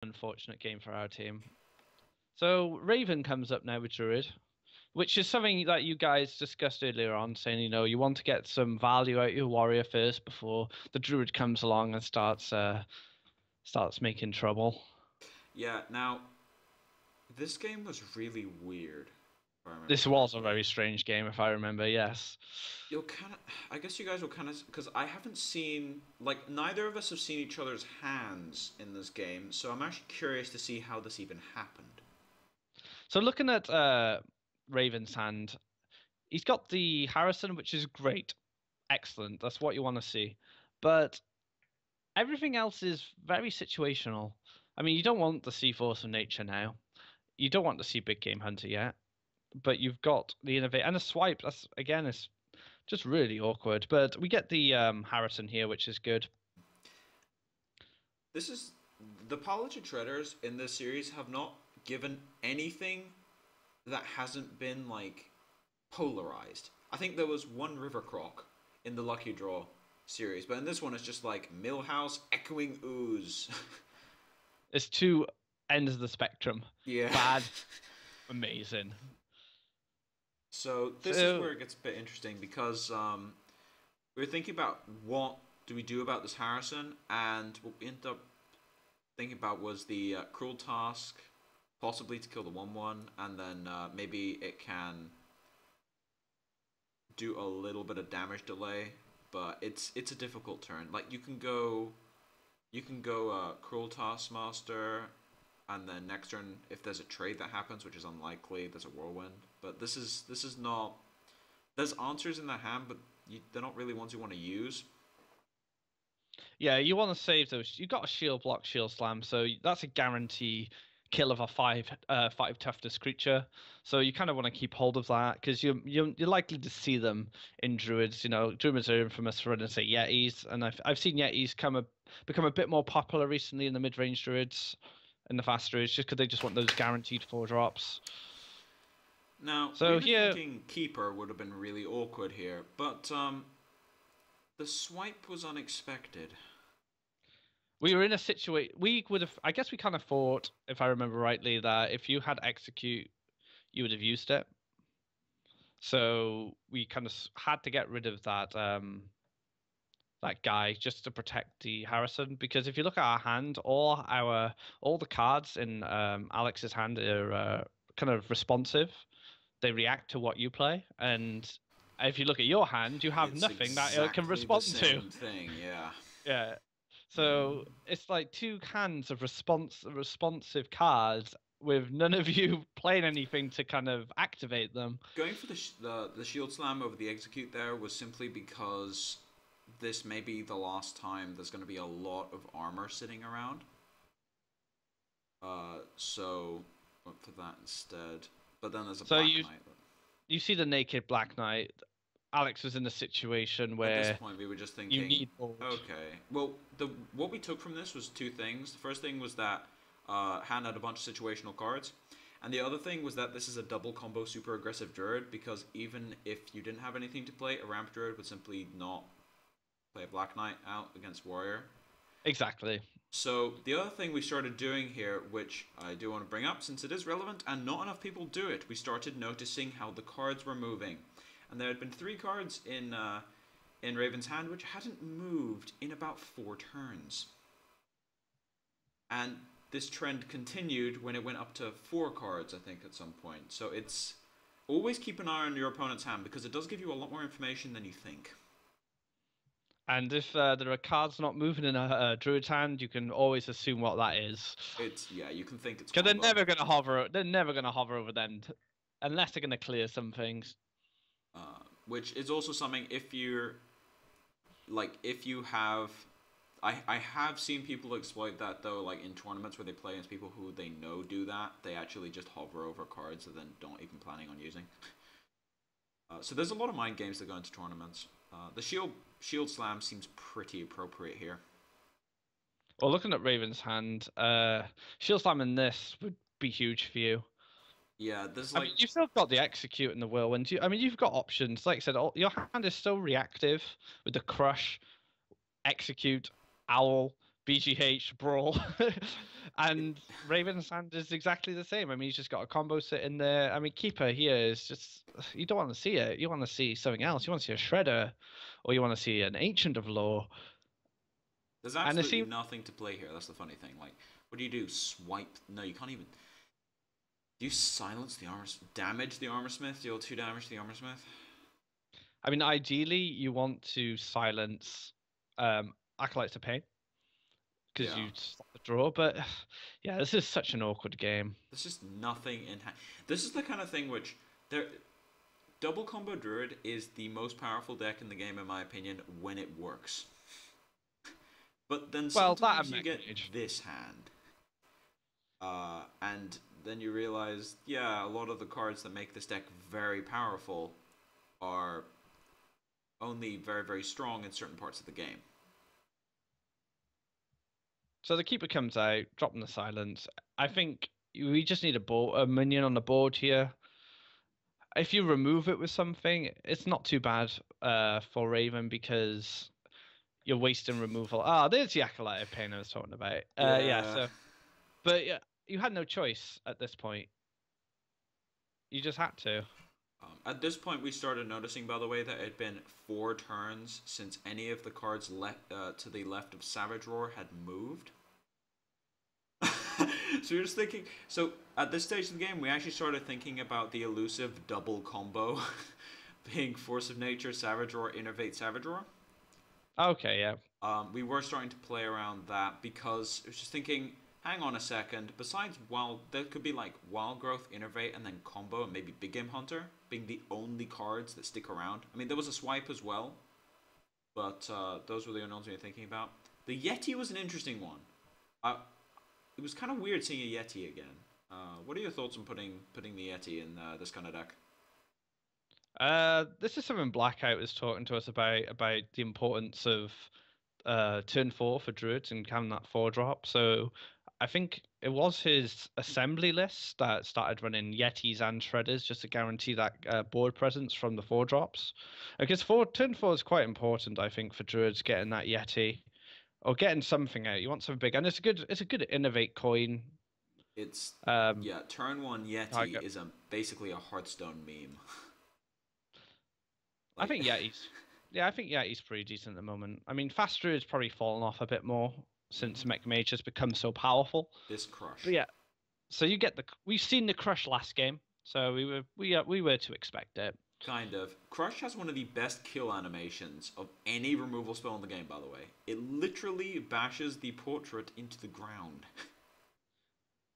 unfortunate game for our team. So Raven comes up now with Druid, which is something that you guys discussed earlier on, saying, you want to get some value out of your warrior first before the Druid comes along and starts making trouble. Yeah, now, this game was really weird, if I remember This was a correctly. very strange game, if I remember, yes. You'll kind of, I guess you guys will kind of, because I haven't seen, like, neither of us have seen each other's hands in this game, so I'm actually curious to see how this even happened. So looking at Raven's hand, he's got the Harrison, which is great. Excellent. That's what you want to see. But everything else is very situational. I mean, you don't want the C-Force of Nature now. You don't want to see Big Game Hunter yet. But you've got the Innovate and a Swipe. That's, again, is just really awkward. But we get the Harrison here, which is good. This is, the Polished Shredders in this series have not given anything that hasn't been, like, polarized. I think there was one River Croc in the Lucky Draw series, but in this one it's just like Millhouse Echoing Ooze. It's two ends of the spectrum. Yeah. Bad, amazing. So this is So where it gets a bit interesting because we were thinking about what do we do about this Harrison, and what we ended up thinking about was the Cruel Task, possibly to kill the 1/1, and then maybe it can do a little bit of damage delay, but it's a difficult turn. Like you can go Cruel Taskmaster, and then next turn if there's a trade that happens, which is unlikely, there's a Whirlwind. But this is not. There's answers in the hand, but they're not really ones you want to use. yeah, you want to save those. You've got a shield block, shield slam, so that's a guarantee kill of a five toughness creature. So you kind of want to keep hold of that because you're likely to see them in druids. Druids are infamous for running say yetis, and I've seen yetis become a bit more popular recently in the mid range druids and the fast druids just because they just want those guaranteed 4 drops. Now we So were here thinking Keeper would have been really awkward here, but the swipe was unexpected. we were in a situation we would have. I guess we kind of thought, if I remember rightly, that if you had execute, you would have used it. So we kind of had to get rid of that guy just to protect the Harrison because if you look at our hand, all the cards in Alex's hand are kind of responsive. They react to what you play, and if you look at your hand, you have It's nothing that it can exactly the respond to. same thing, yeah. Yeah. So it's like two hands of responsive cards with none of you playing anything to kind of activate them. Going for the shield slam over the execute there was simply because this may be the last time there's going to be a lot of armor sitting around. So went for that instead. But then there's a So Black you Knight. you see the naked Black Knight. Alex was in a situation At this where point, we were just you thinking, need board. okay. Well, the what we took from this was two things. The first thing was that Han had a bunch of situational cards, and the other thing was that this is a double combo super aggressive druid because even if you didn't have anything to play, a ramp druid would simply not play a Black Knight out against warrior. Exactly. So the other thing we started doing here, which I do want to bring up since it is relevant and not enough people do it, we started noticing how the cards were moving, and there had been 3 cards in Raven's hand which hadn't moved in about 4 turns, and this trend continued when it went up to 4 cards, I think, at some point. So it's always keep an eye on your opponent's hand because it does give you a lot more information than you think. And if there are cards not moving in a druid's hand, you can always assume what that is. It's yeah, you can think it's Because they're combo. never gonna hover. They're never gonna hover over them, unless they're gonna clear some things. Which is also something if you're like if you have I have seen people exploit that though, like in tournaments where they play against people who they know do that. They actually just hover over cards and then don't even planning on using. So there's a lot of mind games that go into tournaments. The shield slam seems pretty appropriate here. Well, looking at Raven's hand, Shield Slam in this would be huge for you. Yeah, there's I mean, like you've still got the Execute and the Whirlwind. I mean, you've got options. Like I said, your hand is still reactive with the Crush, Execute, Owl. BGH brawl, and Raven Sand is exactly the same. I mean, he's just got a combo sitting there. I mean, Keeper here is just you don't want to see it. You want to see something else. You want to see a Shredder, or you want to see an Ancient of Law. There's And it absolutely seems nothing to play here. That's the funny thing. Like, what do you do? Swipe? No, you can't even. Do you silence the armor? Damage the armor smith? Deal 2 damage to the armor smith? I mean, ideally, you want to silence Acolytes of Pain because Yeah. you stop the draw. But yeah, this is such an awkward game. There's just nothing in hand. This is the kind of thing which there. Double Combo Druid is the most powerful deck in the game, in my opinion, when it works. But then Well, that sometimes and you Mech get Mage. this hand. And then you realize, yeah, a lot of the cards that make this deck very powerful are only very, very strong in certain parts of the game. So the Keeper comes out, dropping the silence. I think we just need a minion on the board here. If you remove it with something, it's not too bad for Raven because you're wasting removal. Ah, there's the Acolyte of Pain I was talking about. Yeah, Yeah. so but yeah, you had no choice at this point. You just had to. At this point, we started noticing, by the way, that it had been 4 turns since any of the cards to the left of Savage Roar had moved. So you're just thinking. So at this stage of the game, we actually started thinking about the elusive double combo being Force of Nature, Savage Roar, Innervate, Savage Roar. Okay, yeah. We were starting to play around that because I was just thinking, hang on a second. Besides Wild, there could be like Wild Growth, Innervate, and then Combo, and maybe Big Game Hunter being the only cards that stick around. I mean, there was a Swipe as well, but those were the unknowns we were thinking about. The Yeti was an interesting one. It was kind of weird seeing a Yeti again. What are your thoughts on putting the Yeti in this kind of deck? This is something Blackout was talking to us about the importance of turn 4 for druids and having that 4-drop. So I think it was his assembly list that started running Yetis and Shredders just to guarantee that board presence from the 4-drops. Because turn 4 is quite important, I think, for druids getting that Yeti or getting something out. You want something big, and it's a good innovate coin. It's Um, yeah, turn 1 Yeti target. is basically a Hearthstone meme. I Like think Yeti's pretty decent at the moment. I mean, Fast Druid's probably fallen off a bit more since Mech Mage has become so powerful. this Crush. But yeah, so we've seen the crush last game, so we were to expect it. Kind of. Crush has one of the best kill animations of any removal spell in the game, by the way. It literally bashes the portrait into the ground.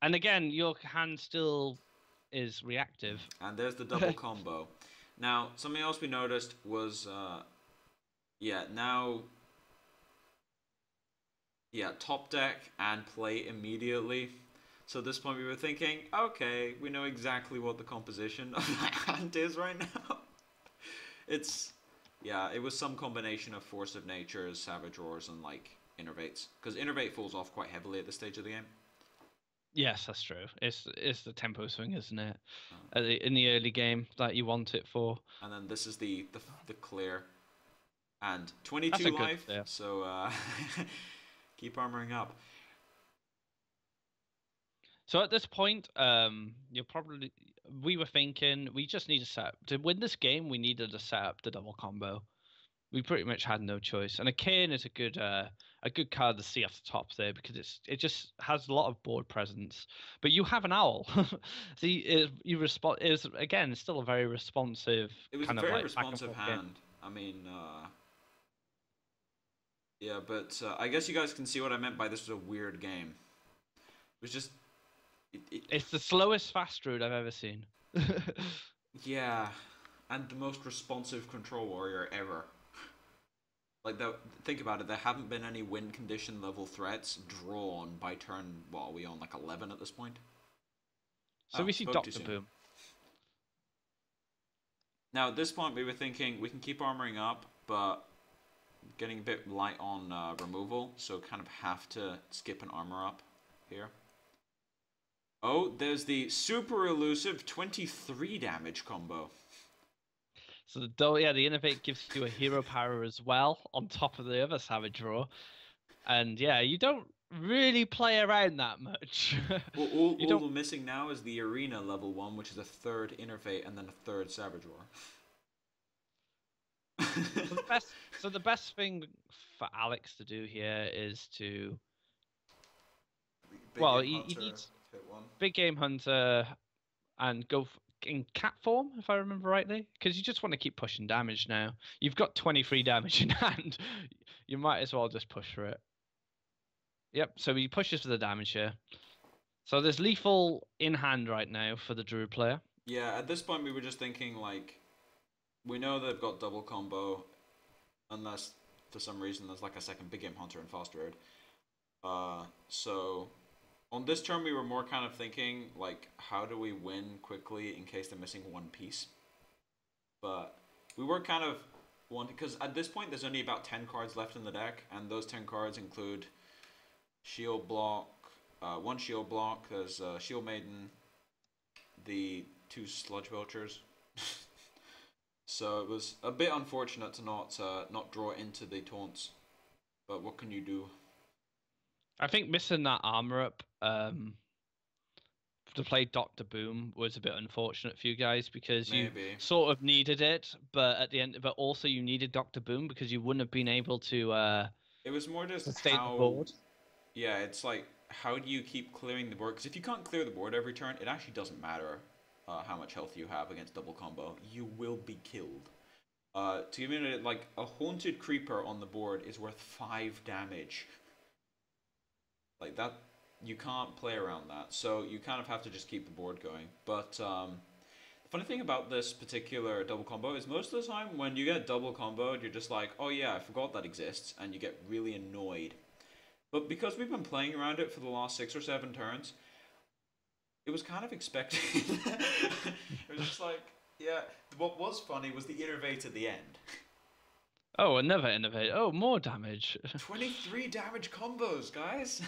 And again, your hand still is reactive. And there's the double combo. Now, something else we noticed was, top deck and play immediately. So at this point we were thinking, okay, we know exactly what the composition of that hand is right now. It was some combination of Force of Nature, Savage Roars, and like Innervates. Because Innervate falls off quite heavily at this stage of the game. Yes, that's true. It's the tempo swing, isn't it? In the early game that you want it for. And then this is the clear. And 22 life, so keep armoring up. So at this point, we were thinking we just need to win this game. We needed to set up the double combo. We pretty much had no choice. And a Kane is a good card to see off the top there because it just has a lot of board presence. But you have an owl. See, you respond. It was again still a very responsive. It was kind a of very like responsive hand. game. I mean, yeah, but I guess you guys can see what I meant by this was a weird game. It was just. It's the slowest fast druid I've ever seen. Yeah, and the most responsive control warrior ever. Like, think about it, there haven't been any win condition level threats drawn by turn, what are we on, like 11 at this point? So we see Dr. Boom. Now, at this point, we were thinking we can keep armoring up, but getting a bit light on removal, so kind of have to skip an armor up here. Oh, there's the super elusive 23 damage combo. So the Innovate gives you a hero power as well on top of the other Savage Roar. And yeah, you don't really play around that much. You All don't. we're missing now is the arena level 1, which is a third Innervate and then a third Saboteur. So the best thing for Alex to do here is to, Big well, Game he Hunter, needs hit one. big game hunter and go in cat form, if I remember rightly, because you just want to keep pushing damage now. You've got 23 damage in hand. You might as well just push for it. Yep, so he pushes for the damage here. So there's lethal in hand right now for the Druid player. Yeah, at this point we were just thinking like, we know they've got double combo, unless for some reason there's like a second Big Game Hunter and Fast Road. So on this turn we were more kind of thinking like, how do we win quickly in case they're missing one piece? But we were kind of wanting, because at this point there's only about 10 cards left in the deck, and those 10 cards include Shield Block, one Shield Block, there's Shield Maiden, the 2 Sludge Belchers. So it was a bit unfortunate to not draw into the taunts, but what can you do? I think missing that armor up to play Doctor Boom was a bit unfortunate for you guys because you Maybe. sort of needed it, but at the end, but also you needed Doctor Boom because you wouldn't have been able to It was more just sustain the how, board. yeah, it's like, how do you keep clearing the board? Because if you can't clear the board every turn, it actually doesn't matter how much health you have against double combo. You will be killed. To give you like, a haunted creeper on the board is worth 5 damage. Like that, you can't play around that. So you kind of have to just keep the board going. But the funny thing about this particular double combo is most of the time when you get double comboed, you're just like, oh yeah, I forgot that exists, and you get really annoyed. But because we've been playing around it for the last 6 or 7 turns, it was kind of expected. It was just like, yeah. What was funny was the innervate at the end. Oh, another innovate. Oh, more damage. 23 damage combos, guys.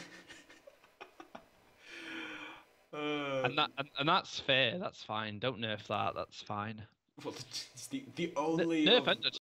And that's fair. That's fine. Don't nerf that. That's fine. Well, it's the only Nerf of, Undertale